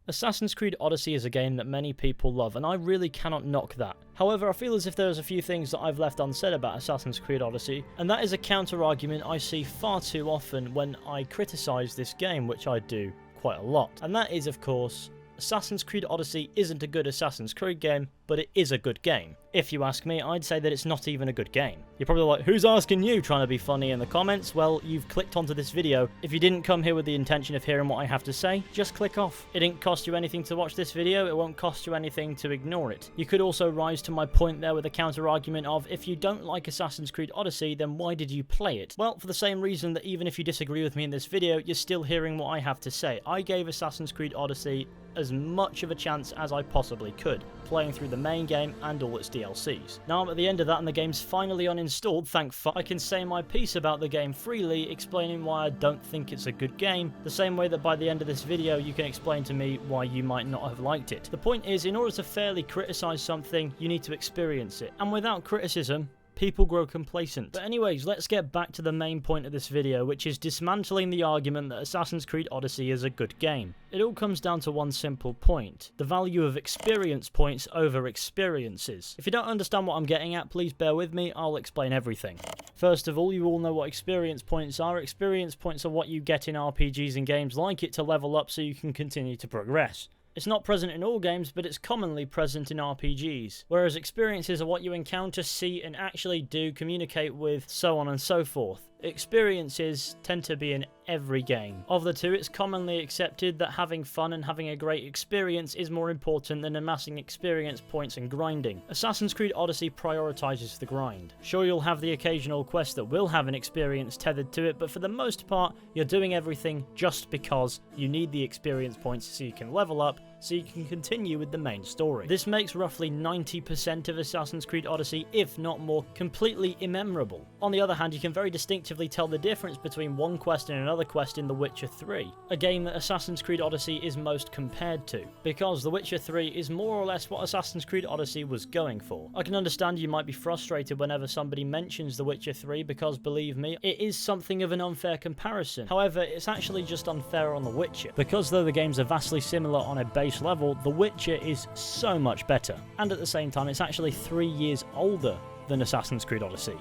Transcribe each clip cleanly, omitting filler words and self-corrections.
Assassin's Creed Odyssey is a game that many people love, and I really cannot knock that. However, I feel as if there's a few things that I've left unsaid about Assassin's Creed Odyssey, and that is a counter-argument I see far too often when I criticise this game, which I do quite a lot. And that is, of course, Assassin's Creed Odyssey isn't a good Assassin's Creed game, but it is a good game. If you ask me, I'd say that it's not even a good game. You're probably like, who's asking you, trying to be funny in the comments? Well, you've clicked onto this video. If you didn't come here with the intention of hearing what I have to say, just click off. It didn't cost you anything to watch this video, it won't cost you anything to ignore it. You could also rise to my point there with a counter-argument of, if you don't like Assassin's Creed Odyssey, then why did you play it? Well, for the same reason that even if you disagree with me in this video, you're still hearing what I have to say. I gave Assassin's Creed Odyssey as much of a chance as I possibly could, playing through the main game and all its DLCs. Now I'm at the end of that and the game's finally uninstalled, thank fuck. I can say my piece about the game freely, explaining why I don't think it's a good game, the same way that by the end of this video you can explain to me why you might not have liked it. The point is, in order to fairly criticise something, you need to experience it, and without criticism, people grow complacent. But anyways, let's get back to the main point of this video, which is dismantling the argument that Assassin's Creed Odyssey is a good game. It all comes down to one simple point: the value of experience points over experiences. If you don't understand what I'm getting at, please bear with me, I'll explain everything. First of all, you all know what experience points are. Experience points are what you get in RPGs and games like it to level up so you can continue to progress. It's not present in all games, but it's commonly present in RPGs, whereas experiences are what you encounter, see, and actually do, communicate with, so on and so forth. Experiences tend to be in every game. Of the two, it's commonly accepted that having fun and having a great experience is more important than amassing experience points and grinding. Assassin's Creed Odyssey prioritises the grind. Sure, you'll have the occasional quest that will have an experience tethered to it, but for the most part, you're doing everything just because you need the experience points so you can level up, so you can continue with the main story. This makes roughly 90% of Assassin's Creed Odyssey, if not more, completely immemorable. On the other hand, you can very distinctively tell the difference between one quest and another quest in The Witcher 3, a game that Assassin's Creed Odyssey is most compared to, because The Witcher 3 is more or less what Assassin's Creed Odyssey was going for. I can understand you might be frustrated whenever somebody mentions The Witcher 3, because believe me, it is something of an unfair comparison. However, it's actually just unfair on The Witcher, because though the games are vastly similar on a base level, The Witcher is so much better, and at the same time it's actually 3 years older than Assassin's Creed Odyssey,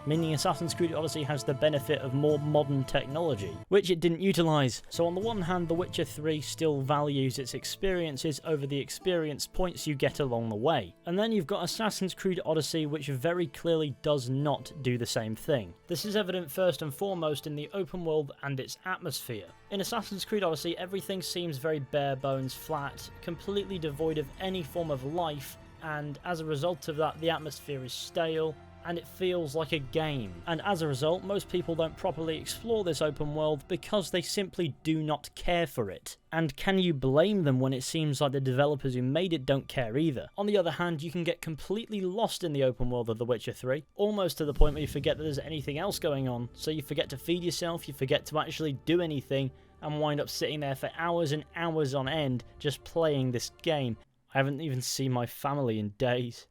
meaning Assassin's Creed Odyssey has the benefit of more modern technology, which it didn't utilise. So on the one hand, The Witcher 3 still values its experiences over the experience points you get along the way. And then you've got Assassin's Creed Odyssey, which very clearly does not do the same thing. This is evident first and foremost in the open world and its atmosphere. In Assassin's Creed Odyssey, everything seems very bare bones, flat, completely devoid of any form of life, and as a result of that, the atmosphere is stale, and it feels like a game. And as a result, most people don't properly explore this open world because they simply do not care for it. And can you blame them when it seems like the developers who made it don't care either? On the other hand, you can get completely lost in the open world of The Witcher 3, almost to the point where you forget that there's anything else going on. So you forget to feed yourself, you forget to actually do anything, and wind up sitting there for hours and hours on end just playing this game. I haven't even seen my family in days.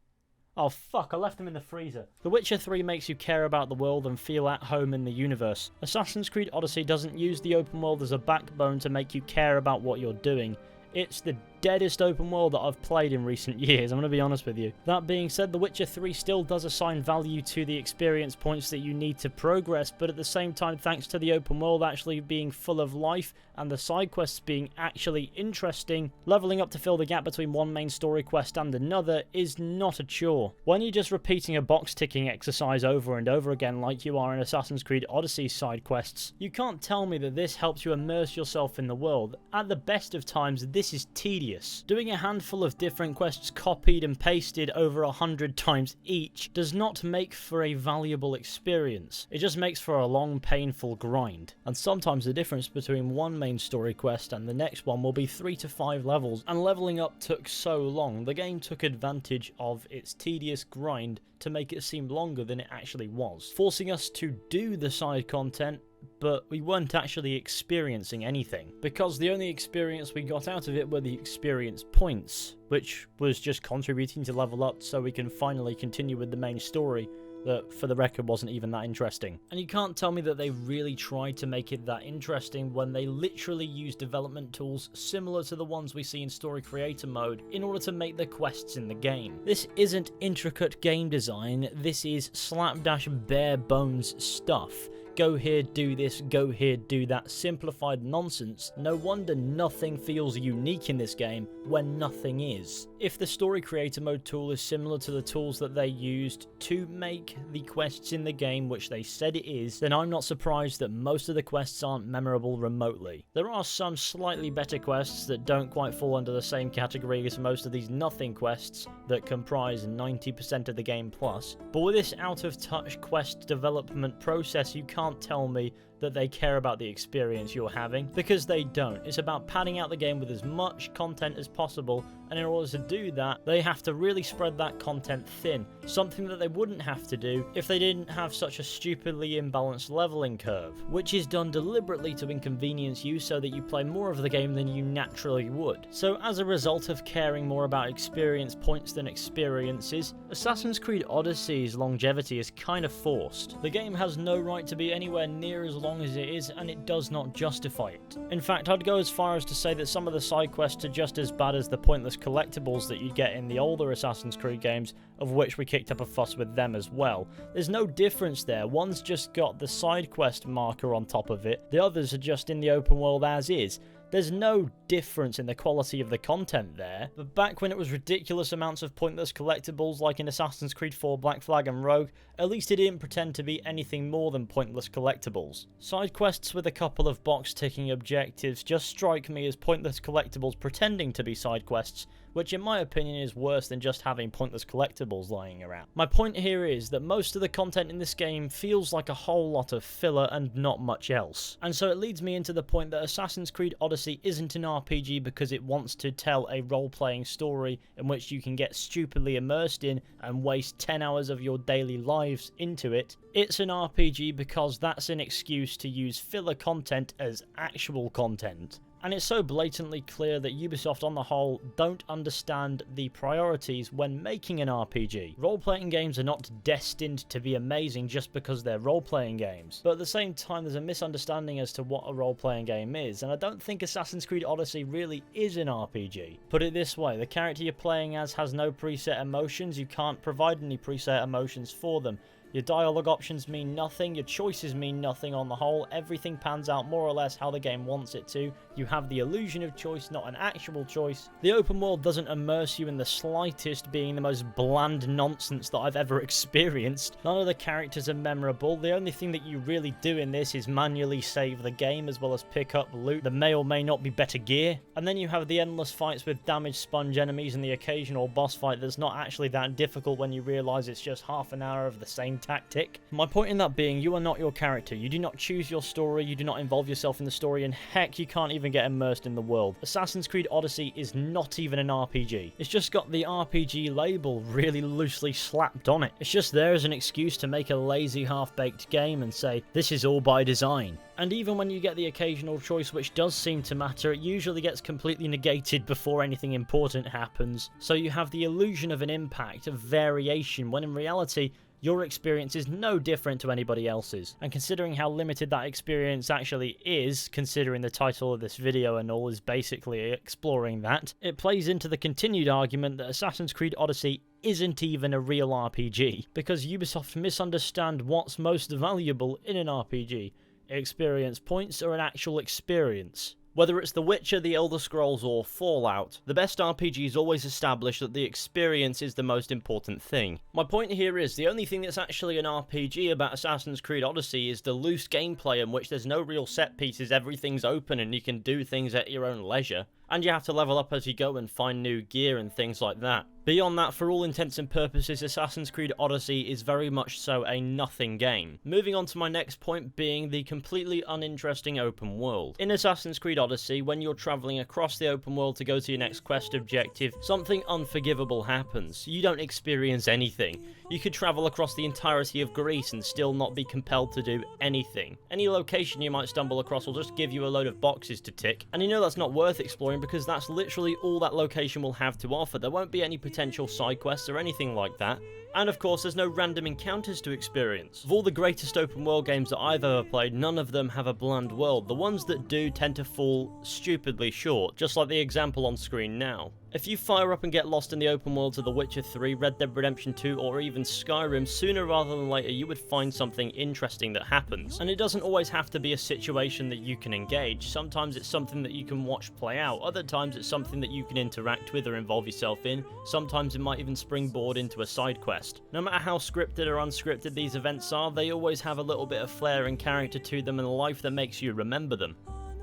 Oh fuck, I left them in the freezer. The Witcher 3 makes you care about the world and feel at home in the universe. Assassin's Creed Odyssey doesn't use the open world as a backbone to make you care about what you're doing. It's the deadest open world that I've played in recent years, I'm going to be honest with you. That being said, The Witcher 3 still does assign value to the experience points that you need to progress, but at the same time, thanks to the open world actually being full of life and the side quests being actually interesting, leveling up to fill the gap between one main story quest and another is not a chore. When you're just repeating a box ticking exercise over and over again like you are in Assassin's Creed Odyssey side quests, you can't tell me that this helps you immerse yourself in the world. At the best of times, this is tedious. Doing a handful of different quests copied and pasted over 100 times each does not make for a valuable experience. It just makes for a long, painful grind. And sometimes the difference between one main story quest and the next one will be 3 to 5 levels, and leveling up took so long. The game took advantage of its tedious grind to make it seem longer than it actually was, forcing us to do the side content, but we weren't actually experiencing anything, because the only experience we got out of it were the experience points, which was just contributing to level up so we can finally continue with the main story that, for the record, wasn't even that interesting. And you can't tell me that they really tried to make it that interesting when they literally use development tools similar to the ones we see in story creator mode in order to make the quests in the game. This isn't intricate game design, this is slapdash bare bones stuff. Go here, do this, go here, do that, simplified nonsense. No wonder nothing feels unique in this game when nothing is. If the story creator mode tool is similar to the tools that they used to make the quests in the game, which they said it is, then I'm not surprised that most of the quests aren't memorable remotely. There are some slightly better quests that don't quite fall under the same category as most of these nothing quests that comprise 90% of the game plus, but with this out of touch quest development process, you can't tell me that they care about the experience you're having, because they don't. It's about padding out the game with as much content as possible, and in order to do that, they have to really spread that content thin, something that they wouldn't have to do if they didn't have such a stupidly imbalanced leveling curve, which is done deliberately to inconvenience you so that you play more of the game than you naturally would. So as a result of caring more about experience points than experiences, Assassin's Creed Odyssey's longevity is kind of forced. The game has no right to be anywhere near as long as it is, and it does not justify it. In fact, I'd go as far as to say that some of the side quests are just as bad as the pointless collectibles that you get in the older Assassin's Creed games, of which we kicked up a fuss with them as well. There's no difference there. One's just got the side quest marker on top of it, the others are just in the open world as is. There's no difference in the quality of the content there, but back when it was ridiculous amounts of pointless collectibles like in Assassin's Creed 4 Black Flag and Rogue, at least it didn't pretend to be anything more than pointless collectibles. Side quests with a couple of box-ticking objectives just strike me as pointless collectibles pretending to be side quests, which in my opinion is worse than just having pointless collectibles lying around. My point here is that most of the content in this game feels like a whole lot of filler and not much else. And so it leads me into the point that Assassin's Creed Odyssey isn't an RPG because it wants to tell a role-playing story in which you can get stupidly immersed in and waste 10 hours of your daily lives into it. It's an RPG because that's an excuse to use filler content as actual content. And it's so blatantly clear that Ubisoft on the whole don't understand the priorities when making an RPG. Role-playing games are not destined to be amazing just because they're role-playing games. But at the same time, there's a misunderstanding as to what a role-playing game is, and I don't think Assassin's Creed Odyssey really is an RPG. Put it this way, the character you're playing as has no preset emotions, you can't provide any preset emotions for them. Your dialogue options mean nothing, your choices mean nothing on the whole, everything pans out more or less how the game wants it to. You have the illusion of choice, not an actual choice. The open world doesn't immerse you in the slightest, being the most bland nonsense that I've ever experienced. None of the characters are memorable. The only thing that you really do in this is manually save the game as well as pick up loot that may or may not be better gear. And then you have the endless fights with damaged sponge enemies and the occasional boss fight that's not actually that difficult when you realise it's just half an hour of the same tactic. My point in that being, you are not your character. You do not choose your story, you do not involve yourself in the story, and heck, you can't even get immersed in the world. Assassin's Creed Odyssey is not even an RPG. It's just got the RPG label really loosely slapped on it. It's just there as an excuse to make a lazy, half-baked game and say, this is all by design. And even when you get the occasional choice which does seem to matter, it usually gets completely negated before anything important happens. So you have the illusion of an impact, of variation, when in reality, your experience is no different to anybody else's. And considering how limited that experience actually is, considering the title of this video and all is basically exploring that, it plays into the continued argument that Assassin's Creed Odyssey isn't even a real RPG, because Ubisoft misunderstand what's most valuable in an RPG. Experience points or an actual experience. Whether it's The Witcher, The Elder Scrolls, or Fallout, the best RPGs always establish that the experience is the most important thing. My point here is, the only thing that's actually an RPG about Assassin's Creed Odyssey is the loose gameplay in which there's no real set pieces, everything's open and you can do things at your own leisure. And you have to level up as you go and find new gear and things like that. Beyond that, for all intents and purposes, Assassin's Creed Odyssey is very much so a nothing game. Moving on to my next point being the completely uninteresting open world. In Assassin's Creed Odyssey, when you're travelling across the open world to go to your next quest objective, something unforgivable happens. You don't experience anything. You could travel across the entirety of Greece and still not be compelled to do anything. Any location you might stumble across will just give you a load of boxes to tick, and you know that's not worth exploring because that's literally all that location will have to offer. There won't be any potential side quests or anything like that. And of course, there's no random encounters to experience. Of all the greatest open world games that I've ever played, none of them have a bland world. The ones that do tend to fall stupidly short, just like the example on screen now. If you fire up and get lost in the open worlds of The Witcher 3, Red Dead Redemption 2, or even Skyrim, sooner rather than later you would find something interesting that happens. And it doesn't always have to be a situation that you can engage. Sometimes it's something that you can watch play out, other times it's something that you can interact with or involve yourself in, sometimes it might even springboard into a side quest. No matter how scripted or unscripted these events are, they always have a little bit of flair and character to them and a life that makes you remember them.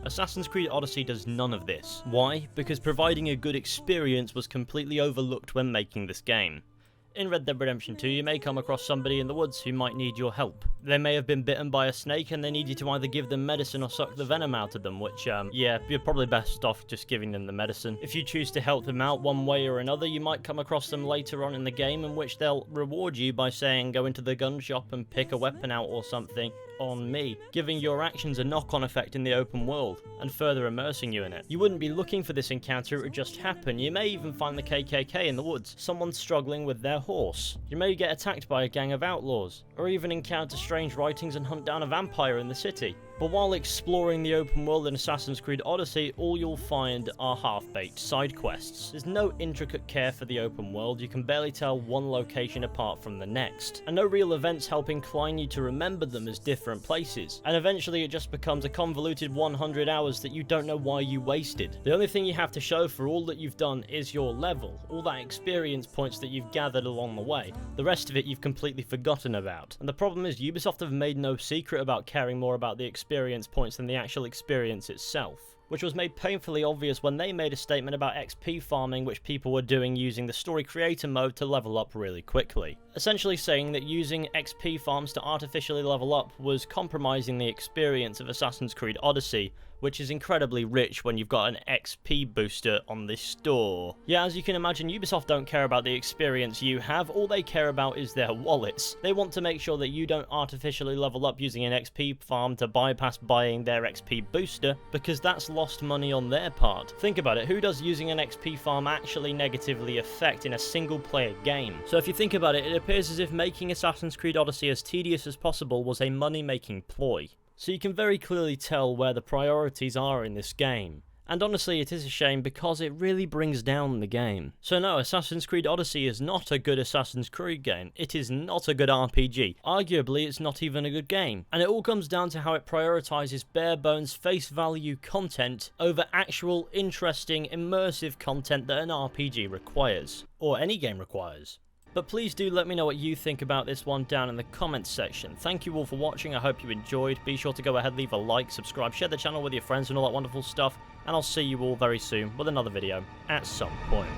Assassin's Creed Odyssey does none of this. Why? Because providing a good experience was completely overlooked when making this game. In Red Dead Redemption 2, you may come across somebody in the woods who might need your help. They may have been bitten by a snake and they need you to either give them medicine or suck the venom out of them, which, yeah, you're probably best off just giving them the medicine. If you choose to help them out one way or another, you might come across them later on in the game in which they'll reward you by saying go into the gun shop and pick a weapon out or something on me, giving your actions a knock-on effect in the open world, and further immersing you in it. You wouldn't be looking for this encounter, it would just happen. You may even find the KKK in the woods, someone struggling with their horse. You may get attacked by a gang of outlaws, or even encounter strange writings and hunt down a vampire in the city. But while exploring the open world in Assassin's Creed Odyssey, all you'll find are half-baked side quests. There's no intricate care for the open world, you can barely tell one location apart from the next, and no real events help incline you to remember them as different places, and eventually it just becomes a convoluted 100 hours that you don't know why you wasted. The only thing you have to show for all that you've done is your level, all that experience points that you've gathered along the way. The rest of it you've completely forgotten about. And the problem is Ubisoft have made no secret about caring more about the experience points than the actual experience itself, which was made painfully obvious when they made a statement about XP farming which people were doing using the story creator mode to level up really quickly. Essentially saying that using XP farms to artificially level up was compromising the experience of Assassin's Creed Odyssey, which is incredibly rich when you've got an XP booster on this store. Yeah, as you can imagine, Ubisoft don't care about the experience you have, all they care about is their wallets. They want to make sure that you don't artificially level up using an XP farm to bypass buying their XP booster, because that's lost money on their part. Think about it, who does using an XP farm actually negatively affect in a single player game? So if you think about it, it appears as if making Assassin's Creed Odyssey as tedious as possible was a money-making ploy. So you can very clearly tell where the priorities are in this game. And honestly, it is a shame because it really brings down the game. So no, Assassin's Creed Odyssey is not a good Assassin's Creed game. It is not a good RPG. Arguably, it's not even a good game. And it all comes down to how it prioritizes bare bones face value content over actual interesting immersive content that an RPG requires. Or any game requires. But please do let me know what you think about this one down in the comments section. Thank you all for watching, I hope you enjoyed. Be sure to go ahead, leave a like, subscribe, share the channel with your friends and all that wonderful stuff. And I'll see you all very soon with another video at some point.